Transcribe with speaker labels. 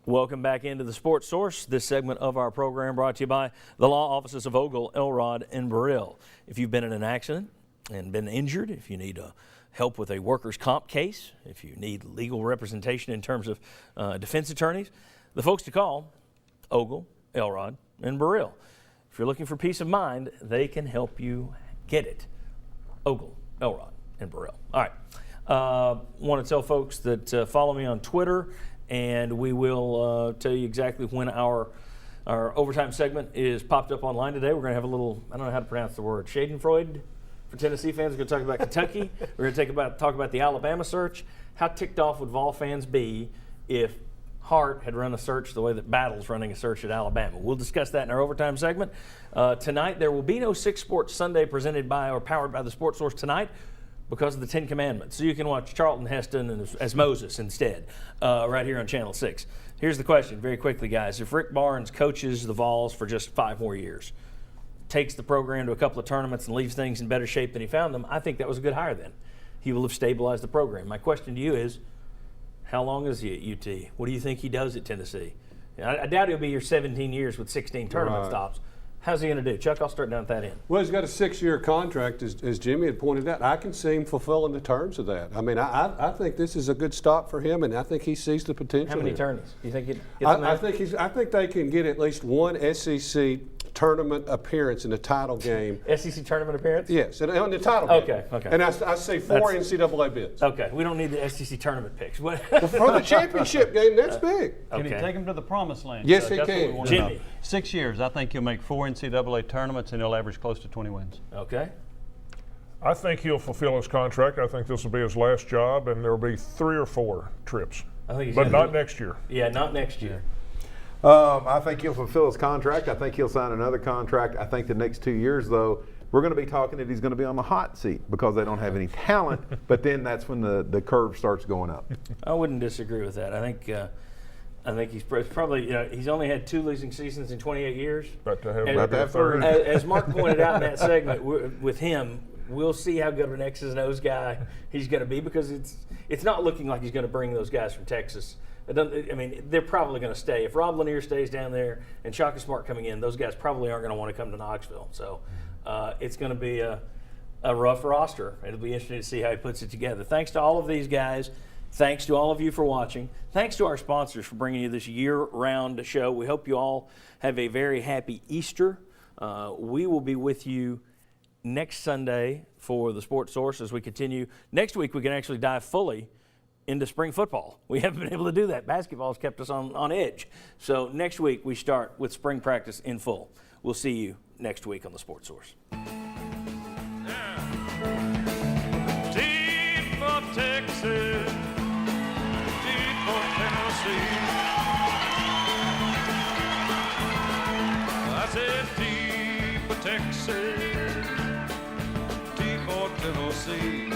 Speaker 1: Welcome back into the Sports Source. This segment of our program brought to you by the law offices of Ogle, Elrod, and Burrell. If you've been in an accident and been injured, if you need help with a workers' comp case, if you need legal representation in terms of defense attorneys, the folks to call, Ogle, Elrod, and Burrell. If you're looking for peace of mind, they can help you get it. Ogle, Elrod, and Burrell. All right. Want to tell folks that follow me on Twitter, and we will tell you exactly when our overtime segment is popped up online today. We're going to have a little, I don't know how to pronounce the word, Schadenfreude for Tennessee fans. We're going to talk about Kentucky. We're going to talk about the Alabama search. How ticked off would Vol fans be if Hart had run a search the way that Battle's running a search at Alabama? We'll discuss that in our overtime segment. Tonight, there will be no Six Sports Sunday presented by or powered by the Sports Source tonight, because of the Ten Commandments. So you can watch Charlton Heston as Moses instead, right here on Channel 6. Here's the question, very quickly, guys. If Rick Barnes coaches the Vols for just 5 more years, takes the program to a couple of tournaments and leaves things in better shape than he found them, I think that was a good hire then. He will have stabilized the program. My question to you is, how long is he at UT? What do you think he does at Tennessee? I doubt he'll be here 17 years with 16 tournament stops. How's he going to do? Chuck, I'll start down at that end.
Speaker 2: Well, he's got a 6-year contract, as Jimmy had pointed out. I can see him fulfilling the terms of that. I mean, I think this is a good stop for him, and I think he sees the potential.
Speaker 1: How many
Speaker 2: here.
Speaker 1: tournaments do you think he gets
Speaker 2: I think they can get at least one SEC tournament appearance in the title game.
Speaker 1: SEC tournament appearance?
Speaker 2: Yes, on the title game.
Speaker 1: Okay.
Speaker 2: And I say 4 NCAA bids.
Speaker 1: Okay, we don't need the SEC tournament picks.
Speaker 2: For the championship game, that's big.
Speaker 3: Can he take him to the promised land?
Speaker 2: Yes, he
Speaker 3: That's what
Speaker 2: can.
Speaker 3: we want to know.
Speaker 1: Jimmy.
Speaker 3: 6 years. I think he'll make 4 NCAA tournaments, and he'll average close to 20 wins.
Speaker 1: Okay.
Speaker 4: I think he'll fulfill his contract. I think this will be his last job, and there will be 3 or 4 trips. But not next year.
Speaker 1: Yeah, not next year.
Speaker 5: I think he'll fulfill his contract. I think he'll sign another contract. I think the next 2 years, though, we're going to be talking that he's going to be on the hot seat because they don't have any talent. But then that's when the curve starts going up.
Speaker 1: I wouldn't disagree with that. I think he's probably, he's only had 2 losing seasons in 28 years.
Speaker 4: About to have 3.
Speaker 1: As Mark pointed out in that segment, with him, we'll see how good of an X's and O's guy he's going to be, because it's not looking like he's going to bring those guys from Texas. They're probably going to stay. If Rob Lanier stays down there and Shaka Smart coming in, those guys probably aren't going to want to come to Knoxville. So it's going to be a rough roster. It'll be interesting to see how he puts it together. Thanks to all of these guys. Thanks to all of you for watching. Thanks to our sponsors for bringing you this year-round show. We hope you all have a very happy Easter. We will be with you next Sunday for the Sports Source as we continue. Next week, we can actually dive fully into spring football. We haven't been able to do that. Basketball has kept us on edge. So next week, we start with spring practice in full. We'll see you next week on the Sports Source.
Speaker 6: Deep for Texas, deep for Tennessee. I said deep for Texas, deep for Tennessee.